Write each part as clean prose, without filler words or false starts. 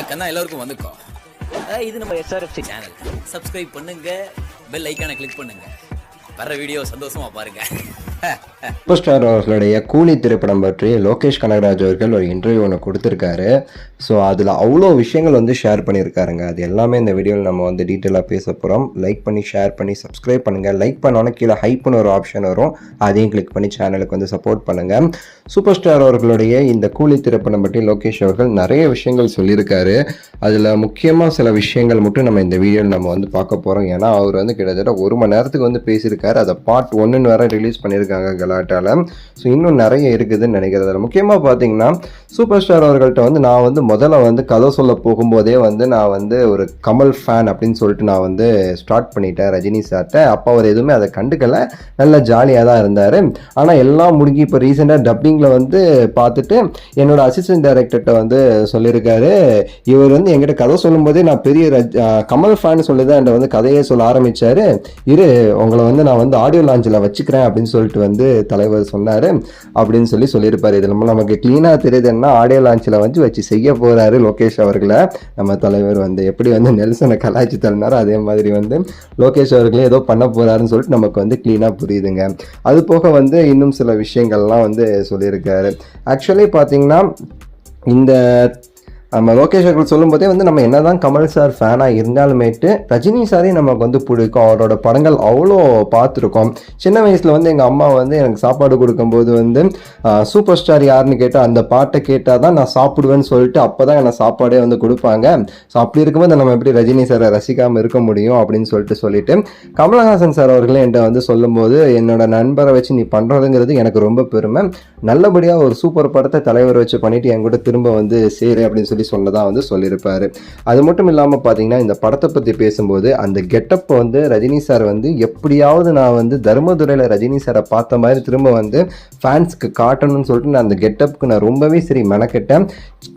கண்ணா எல்லாருக்கும் வந்துக்கோ. இது நம்ம SRFC சேனல். சப்ஸ்கிரைப் பண்ணுங்க, பெல் ஐக்கானை கிளிக் பண்ணுங்க. வர வீடியோ சந்தோஷமா பாருங்க. சூப்பர் ஸ்டார் அவர்களுடைய கூலி திரைப்படம் பற்றி லோகேஷ் கனகராஜ் அவர்கள் ஒரு இன்டர்வியூ ஒன்று கொடுத்துருக்காரு. ஸோ அதில் அவ்வளோ விஷயங்கள் வந்து ஷேர் பண்ணியிருக்காருங்க. அது எல்லாமே இந்த வீடியோவில் நம்ம வந்து டீட்டெயிலாக பேச போகிறோம். லைக் பண்ணி ஷேர் பண்ணி சப்ஸ்கிரைப் பண்ணுங்கள். லைக் பண்ணோன்னே கீழே ஹைப்னு ஒரு ஆப்ஷன் வரும், அதையும் கிளிக் பண்ணி சேனலுக்கு வந்து சப்போர்ட் பண்ணுங்கள். சூப்பர் ஸ்டார் அவர்களுடைய இந்த கூலி திரைப்படம் பற்றி லோகேஷ் அவர்கள் நிறைய விஷயங்கள் சொல்லியிருக்காரு. அதில் முக்கியமாக சில விஷயங்கள் மட்டும் நம்ம இந்த வீடியோவில் நம்ம வந்து பார்க்க போகிறோம். ஏன்னா அவர் வந்து கிட்டத்தட்ட 1 மணி நேரத்துக்கு வந்து பேசியிருக்காரு. அதை பார்ட் 1 வேறு ரிலீஸ் பண்ணியிருக்காங்க கலாட்டால. ஸோ இன்னும் நிறைய இருக்குதுன்னு நினைக்கிறது. அதில் முக்கியமாக பார்த்தீங்கன்னா சூப்பர் ஸ்டார் அவர்கள்ட்ட வந்து நான் வந்து முதல்ல வந்து கதை சொல்ல போகும்போதே வந்து நான் வந்து ஒரு கமல் ஃபேன் அப்படின்னு சொல்லிட்டு நான் வந்து ஸ்டார்ட் பண்ணிட்டேன் ரஜினி சார்ட்ட. அப்போ அவர் எதுவுமே அதை கண்டுக்கலை, நல்ல ஜாலியாக தான் இருந்தார். ஆனால் எல்லாம் முடிஞ்சு இப்போ ரீசெண்டாக டப்பிங்கில் வந்து பார்த்துட்டு என்னோட அசிஸ்டன்ட் டைரக்டர்கிட்ட வந்து சொல்லியிருக்காரு, இவர் வந்து என்கிட்ட கதை சொல்லும்போதே நான் பெரிய கமல் ஃபேன் சொல்லி தான் என்கிட்ட வந்து கதையே சொல்ல ஆரம்பித்தார். உங்களை வந்து நான் வந்து ஆடியோ லான்ச்சில் வச்சுக்கிறேன் அப்படின்னு சொல்லிட்டு வந்து தலைவர் சொன்னார் அப்படின்னு சொல்லியிருப்பார். இது நமக்கு கிளீனாக தெரியுதுன்னா ஆடியோ லான்ச்சில் வச்சு செய்ய போகிறாரு லோகேஷ் அவர்களை. நம்ம தலைவர் வந்து எப்படி வந்து நெல்சனை கலாய்ச்சி தள்ளினாரோ அதே மாதிரி வந்து லோகேஷ் அவர்களே ஏதோ பண்ண போகிறாருன்னு சொல்லிட்டு நமக்கு வந்து கிளீனாக புரியுதுங்க. அது போக வந்து இன்னும் சில விஷயங்கள்லாம் வந்து சொல்லியிருக்காரு. ஆக்சுவலி பார்த்தீங்கன்னா இந்த நம்ம லோகேஷ் அவர்கள் சொல்லும்போதே வந்து நம்ம என்னதான் கமல் சார் ஃபேனாக இருந்தாலுமேட்டு ரஜினி சாரையும் நமக்கு வந்து பிடிக்கும். அவரோட படங்கள் அவ்வளோ பார்த்துருக்கோம். சின்ன வயசில் வந்து எங்கள் அம்மா வந்து எனக்கு சாப்பாடு கொடுக்கும்போது வந்து சூப்பர் ஸ்டார் யாருன்னு கேட்டால் அந்த பாட்டை கேட்டால் தான் நான் சாப்பிடுவேன்னு சொல்லிட்டு அப்போ தான் எனக்கு சாப்பாடே வந்து கொடுப்பாங்க. ஸோ அப்படி இருக்கும்போது நம்ம எப்படி ரஜினி சாரை ரசிக்காமல் இருக்க முடியும் அப்படின்னு சொல்லிட்டு கமலஹாசன் சார் அவர்களே என்கிட்ட வந்து சொல்லும்போது என்னோட நண்பரை வச்சு நீ பண்ணுறதுங்கிறது எனக்கு ரொம்ப பெருமை. நல்லபடியாக ஒரு சூப்பர் படத்தை தலைவர் வச்சு பண்ணிவிட்டு என் கூட திரும்ப வந்து சேரு அப்படின்னு சொன்னதா வந்து சொல்லியிருப்பாரு. அது மட்டும் இல்லாமல் பார்த்தீங்கன்னா இந்த படத்தை பற்றி பேசும்போது அந்த கெட்டப்பை வந்து ரஜினி சார் வந்து எப்படியாவது நான் வந்து தர்மதுரையில் ரஜினி சாரை பார்த்த மாதிரி திரும்ப வந்து ஃபேன்ஸ்க்கு காட்டணும்னு சொல்லிட்டு நான் அந்த கெட்டப்புக்கு நான் ரொம்பவே சரி மெனக்கெட்டேன்.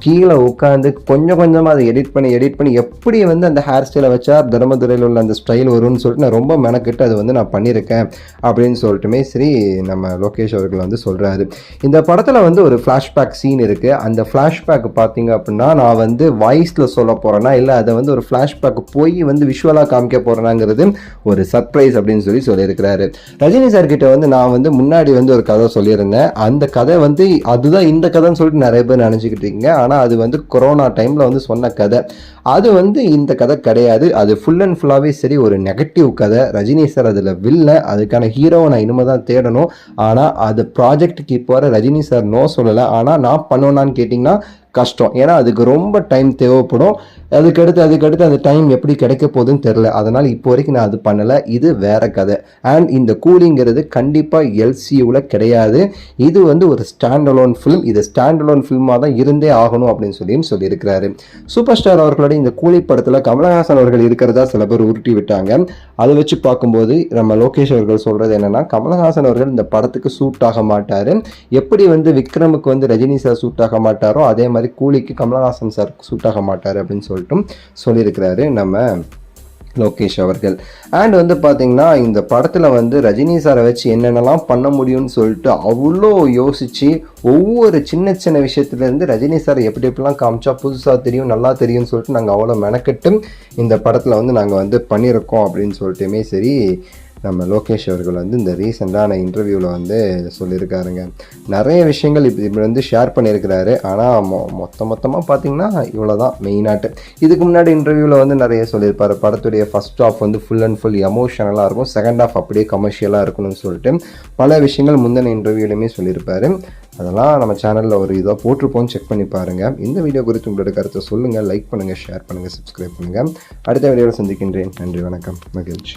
கீழே உட்காந்து கொஞ்சம் கொஞ்சமாக அதை எடிட் பண்ணி எப்படி வந்து அந்த ஹேர் ஸ்டைலை வச்சா தர்மதுரையில் உள்ள அந்த ஸ்டைல் வரும்னு சொல்லிட்டு நான் ரொம்ப மெனக்கெட்டு அதை வந்து நான் பண்ணியிருக்கேன் அப்படின்னு சொல்லிட்டுமே சரி நம்ம லோகேஷ் அவர்கள் வந்து சொல்கிறாரு. இந்த படத்தில் வந்து ஒரு ஃப்ளாஷ்பேக் சீன் இருக்குது. அந்த ஃப்ளாஷ்பேக் பார்த்தீங்க அப்படின்னா நான் வந்து வாய்ஸில் சொல்ல போகிறேன்னா இல்லை அதை வந்து ஒரு ஃப்ளாஷ்பேக் போய் வந்து விஷுவலாக காமிக்க போகிறேனாங்கிறது ஒரு சர்ப்ரைஸ் அப்படின்னு சொல்லியிருக்கிறாரு. ரஜினி சார் கிட்ட வந்து நான் வந்து முன்னாடி வந்து ஒரு கதை சொல்லியிருந்தேன். அந்த கதை வந்து அதுதான் இந்த கதைன்னு சொல்லிட்டு நிறைய பேர் நினச்சிக்கிட்டு இருக்கீங்க. ஆனால் அது வந்து கொரோனா டைமில் வந்து சொன்ன கதை. அது வந்து இந்த கதை கிடையாது. அது ஃபுல் அண்ட் ஃபுல்லாகவே சரி ஒரு நெகட்டிவ் கதை. ரஜினி சார் அதில் வில்லை, அதுக்கான ஹீரோவை நான் இனிமேல் தான் தேடணும். ஆனால் அது ப்ராஜெக்டுக்கு இப்போ வர ரஜினி சார் நோ சொல்லலை. ஆனால் நான் பண்ணுவேனான்னு கேட்டிங்கன்னா கஷ்டம். ஏன்னா அதுக்கு ரொம்ப டைம் தேவைப்படும். அதுக்கடுத்து அந்த டைம் எப்படி கிடைக்க போகுதுன்னு தெரில. அதனால் இப்போ வரைக்கும் நான் அது பண்ணலை. இது வேற கதை. அண்ட் இந்த கூலிங்கிறது கண்டிப்பாக LCUவில் கிடையாது. இது வந்து ஒரு ஸ்டாண்டலோன் ஃபிலிம். இது ஸ்டாண்டலோன் ஃபிலிமாக தான் இருந்தே ஆகணும் அப்படின்னு சொல்லியிருக்கிறாரு. சூப்பர் ஸ்டார் அவர்களோட இந்த கூலி படத்தில் கமலஹாசன் அவர்கள் இருக்கிறதா சில பேர் உருட்டி விட்டாங்க. அதை வச்சு பார்க்கும்போது நம்ம லோகேஷ் அவர்கள் சொல்கிறது என்னென்னா கமலஹாசன் அவர்கள் இந்த படத்துக்கு சூட் ஆக மாட்டார். எப்படி வந்து விக்ரமுக்கு வந்து ரஜினி சார் சூட் ஆக மாட்டாரோ அதே மாதிரி கூலிக்கு கமலஹாசன் சார் சூட் ஆக மாட்டார் அப்படின்னு சொல்லியிருக்கிறாரு நம்ம லோகேஷ் அவர்கள். அண்ட் வந்து பார்த்தீங்கன்னா இந்த படத்தில் வந்து ரஜினி சாரை வச்சு என்னென்னலாம் பண்ண முடியும்னு சொல்லிட்டு அவ்வளோ யோசித்து ஒவ்வொரு சின்ன சின்ன விஷயத்துலேருந்து ரஜினி சாரை எப்படி எப்படிலாம் காமிச்சா புதுசாக தெரியும் நல்லா தெரியும்னு சொல்லிட்டு நாங்கள் அவ்வளோ மெனக்கெட்டு இந்த படத்தில் வந்து நாங்கள் வந்து பண்ணியிருக்கோம் அப்படின்னு சொல்லிட்டுமே சரி நம்ம லோகேஷ் அவர்கள் வந்து இந்த ரீசெண்டான இன்டர்வியூவில் வந்து சொல்லியிருக்காருங்க. நிறைய விஷயங்கள் இப்படி வந்து ஷேர் பண்ணியிருக்கிறாரு. ஆனால் மொத்தமாக பார்த்தீங்கன்னா இவ்வளோ தான் மெயினாட்டு. இதுக்கு முன்னாடி இன்டர்வியூவில் வந்து நிறைய சொல்லியிருப்பார். படத்துடைய ஃபர்ஸ்ட் ஹாஃப் வந்து ஃபுல் அண்ட் ஃபுல் எமோஷனலாக இருக்கும், செகண்ட் ஹாஃப் அப்படியே கமர்ஷியலாக இருக்கணும்னு சொல்லிட்டு பல விஷயங்கள் முந்தின இன்டர்வியூலையுமே சொல்லியிருப்பார். அதெல்லாம் நம்ம சேனலில் ஒரு இதாக போட்டிருப்போம், செக் பண்ணி பாருங்கள். இந்த வீடியோ குறித்து உங்களோட கருத்தை சொல்லுங்கள். லைக் பண்ணுங்கள், ஷேர் பண்ணுங்கள், சப்ஸ்கிரைப் பண்ணுங்கள். அடுத்த வீடியோவில் சந்திக்கின்றேன். நன்றி, வணக்கம், மகிழ்ச்சி.